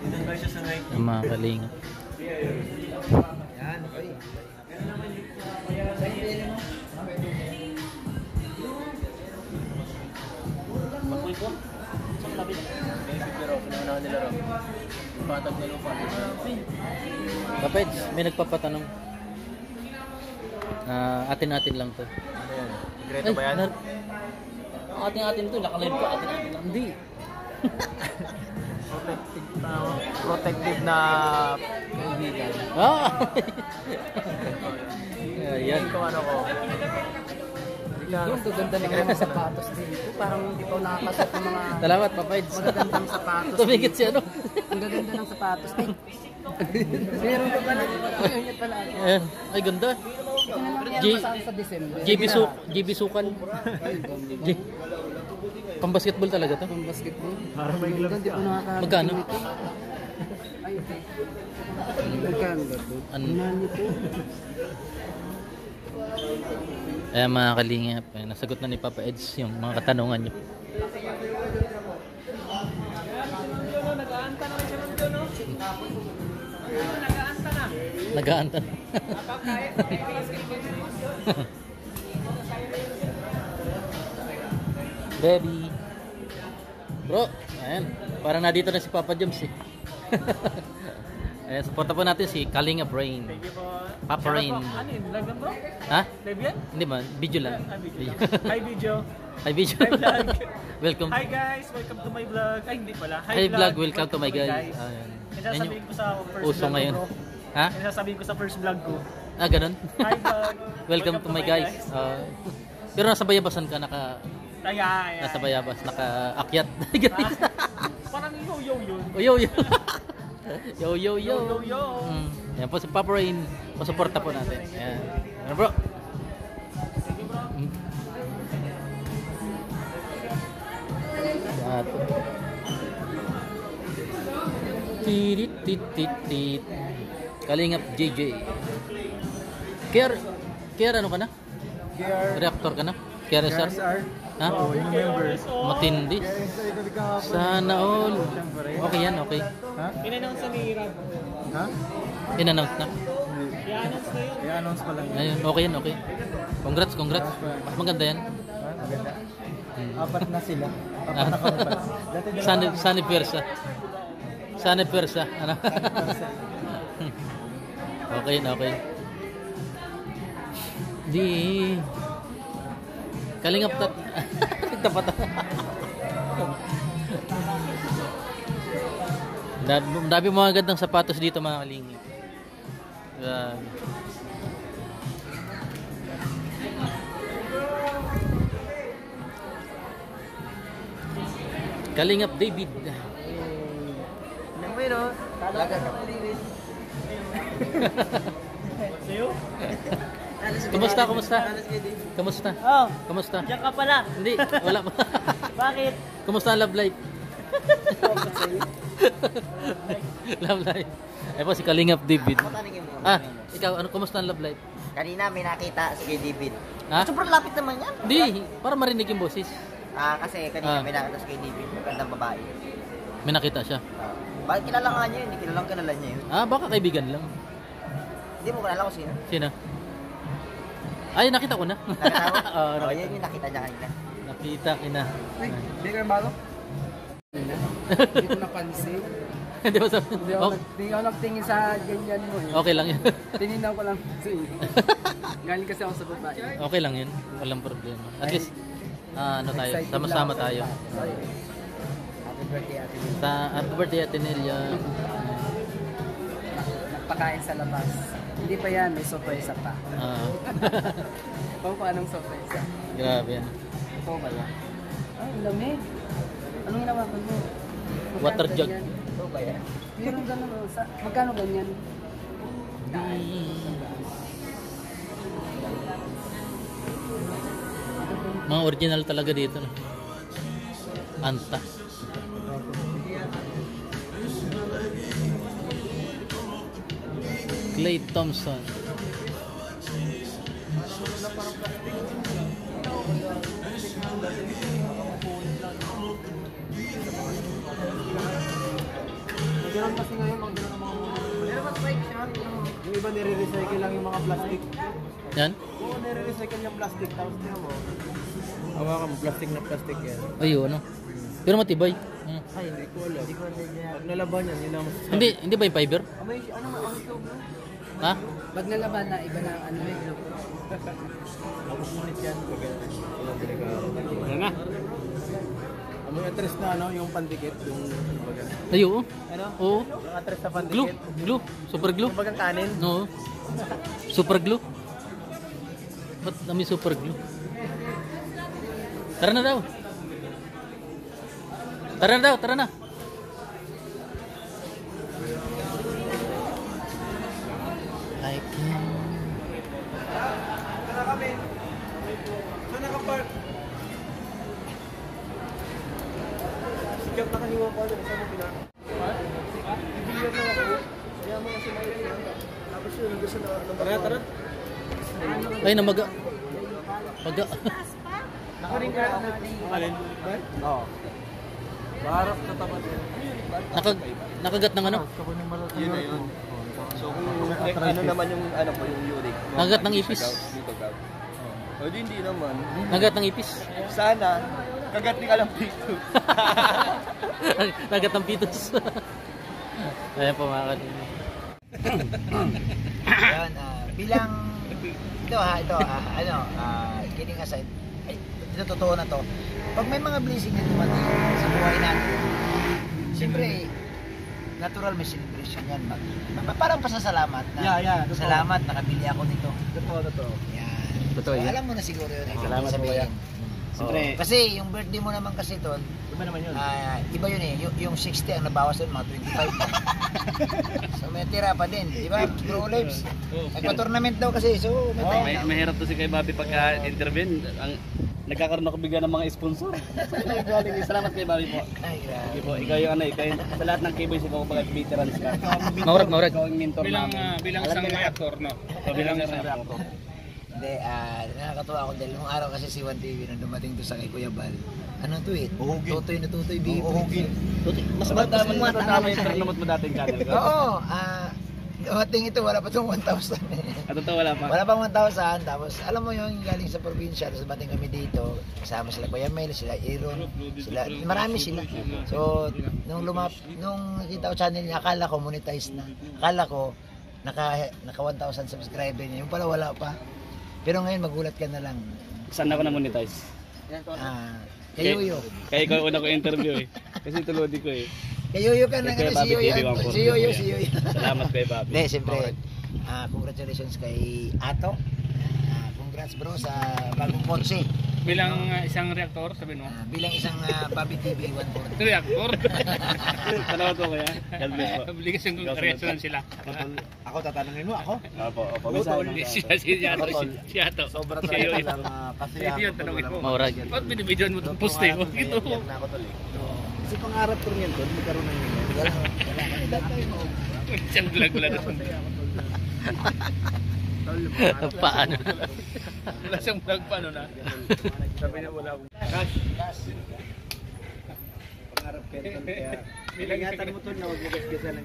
Ang mga kalinga. Yan, oy. Magpulpo? Saan labi? Pero pinanahan nila rin. Patag na lupa. Kapeds, may nagpapatanong. Atin-atin lang to. Ano yan? Sekreto ba yan? Atin-atin to, nakalive ko. Atin-atin lang. Hindi. Protective na kaibigan. Yan. Kung ano ko. Yung gaganda ng mga sapatos dito. Parang hindi pa nakakasot ng mga Salamat, Papeds. magagandang sapatos. Tumigit si ano. Ang gaganda ng sapatos. Meron ka pala. Ayun niya pala. Ayan. Ay, ganda. Sa December. JB Sukan. Pang-basketball talaga to. Pang basketball. Parang may gloves Hindi ko nakakarating Magkano? nito. Ay, okay. Magkano ba ito? Ano? Ano ito? Ayan mga kalingap, nasagot na ni Papa Eds yung mga katanungan niyo. Nag-aanta na. Baby. Bro, ayan. Parang nandito na si Papa James eh. Ayan, supporta po natin si Kalinga Brain. Thank you po. Papa Rain. Ano yun? Live lang bro? Ha? Live yan? Hindi ba? Video lang. Video. Hi video. Hi video. Hi vlog. Welcome. Hi guys, welcome to my vlog. Ay hindi pala. Hi vlog, welcome to my guys. Ayan. Sasabihin ko sa first Uso vlog ngayon. ko, bro. Ha? Sasabihin ko sa first vlog ko. Ah, ganun? Hi vlog. Welcome to my guys. Pero nasa bayabasan ka, Kaya. nasa bayabas, naka-akyat. Parang yo-yo yun. Oh, yo, yo. Yo, yo, yo. Yo. Yan po si Papa Rain. Pasuporta po natin. Yan. Ano bro? Yan. Tirit, tit, tit, tit. Kalingap JJ. Care ano ka na? Reactor ka na? Care SR? Ha? Oh, yung members. Matindi. Sana all. Okay yan, okay. Ha? In-announce na ni Rab. Ha? In-announce na. I-announce na yun. I-announce pa lang. Ayun, okay yan, okay. Congrats. Mas maganda yan. Maganda. Apat na sila. Apat na kami pa. Sanib Persa. Ano? Okay. Di. Kalingap tat. Tapat. Dami mga gandang sapatos dito mga kalingap. Kalingap David. Pero, talaga ka. Sa'yo? Kumusta? Oh, Kumusta? diyan ka pala. Hindi, wala pa. Bakit? Kumusta ang love life? Love life. Eh po si Kalingap David. Ikaw, kumusta ang love life? Kanina may nakita si David. Ha? Sobrang lapit naman yan. Hindi, para marinig yung boses. Kasi kanina may nakita si David. Magandang babae. May nakita siya. Bakit kilala nga niya yun? Hindi kilala niya yun. Baka kaibigan lang. Hindi mo kilala ko sino. Sino? Ay, nakita ko na. Nakita mo? Oo, Yan yung nakita niya kanina. Nakita kina. Hindi kayo balo? Hindi ko napansin. Hindi ba sabi? Hindi ako nagtingin sa ganyan mo eh. Okay lang yun. Tininaw ko lang sa iyo. Galing kasi ako sa babae. Okay lang yun. Walang problema. At least, sama-sama tayo. Happy birthday, Ate Nel. Happy birthday, Ate Nelia. Nagpakain sa labas. Hindi pa yan, may surprise pa. Kung anong surprise? Grabe yan. Ito ba yan? Ay, lamig. Anong hinawakan mo? Water jug. Ito ba yan? Meron ganun. Magkano ganyan? Mga original talaga dito. No? Anta. Clay Thompson. Meron kasi ngayon, mga gano'n ng mga Pero mas bike siya. yung iba nire-recycle lang yung mga plastic. Yan. Oo, nire-recycle yung plastic. Tapos niya mo. Hawakan mo, plastic na plastic yan. Ayo, ano. Pero matibay. Hmm. Ay, hindi ko alam. Hindi ko alam yan. Pag nalaban yan, yun ang masasabi. Hindi ba yung fiber? May ano nga, ang show mo? Ha? Pag nalaban na, iba na ang ano eh. Tapos ngunit yan. Ano na? Ang mga tres na ano, yung pandikit, yung baga. Ayo. Ano? Oo. Yung tres na Glue. pandikit. Glue. Super glue. Yung bagang kanin. No. Super glue. Ba't dami super glue? Tara na daw. Tara na daw, tara na. I can... Tara kami. Saan nakapark? Sikat na kaniwa ko. Saan mo pinaka? Ibiyan lang ako. Kaya mo kasi may tapos yun, gusto na. Tara, tara. Ay, namaga. Maga. Nakaring ka. Alin? Oo. Barap sa tapat. Nakagat ng ano? Yun na yun. So kung ano naman yung ano po yung uric. Nakagat ng ipis. Dito gaw. O di hindi naman. Nakagat ng ipis. Sana kagat ni alam dito. Nakagat ng pitos. Ayan po mga kanina. Yan, bilang ito kidding aside, ay, ito totoo na to. Pag may mga blessing na dumating sa buhay natin, siyempre, natural may celebration yan. Parang pasasalamat na. Yeah, totoo. Salamat, nakabili ako nito. Totoo. Yan. Totoo So, yan. alam mo na siguro yun. Salamat po yan. Siyempre, Kasi yung birthday mo naman kasi ton, iba naman yun. iba yun eh. Yung 60 ang nabawas doon, mga 25. So may tira pa din, di ba? Bro Lives. Nagpa-tournament daw kasi, so may tira. Mahirap to si kay Bobby pagka-intervene. Nagkakaroon ako bigla ng mga sponsor. Salamat kay Bobby po. Ay, Sige grabe. po, ikaw yung sa lahat ng K-Boys, ikaw pag veterans ka. Maurag. Ikaw yung mentor Bilang namin. bilang isang reactor, no? Bilang isang reactor. Hindi, nakakatuwa ako dahil nung araw kasi si One TV nung dumating to sa kay Kuya Bal. Ano to eh? Tutoy na tutoy, bibo. Mas matama yung tournament mo dating channel ko. Oo, dumating ito, wala pa itong 1,000 At ito wala pa. Wala pang 1,000, tapos alam mo yung galing sa probinsya, tapos dumating kami dito, kasama sila Kuya Mel, sila Aaron, sila, marami sila. So, nung nakita ko channel niya, akala ko monetize na. Akala ko, naka 1,000 subscriber niya, yung pala wala pa. Pero ngayon, magulat ka na lang. Saan ako na-monetize? Kay Yoyo. Kaya ikaw una ko interview eh. Kasi tulodi ko eh. Kay Yoyo ka na, Kay si Bobby TV Yoyo. 140. Si Yoyo. Salamat kay Bobby. Hindi, siyempre, congratulations kay Ato. Congrats bro sa bagong kotse. Bilang isang reactor, sabi mo. Bilang isang Bobby TV 140. Reactor? Salamat po kaya. God bless po. Obligasyon kong reaksyonan sila. Ako tatanungin mo, ako? Opo. Si Ato. Sobra Si talaga Yoyo. lang kasi Sige yun, tanongin mo. Maurag. Ba't binibidyoan mo itong poste mo? Ito. na ako tuloy. Kasi pangarap ko rin doon, magkaroon ng ganyan. Isang vlog wala na. Paano? Wala siyang vlog pa ano na. Sabi niya wala akong cash. Pangarap ko yun. Kaya ingatan mo to na huwag mo gasgasan ng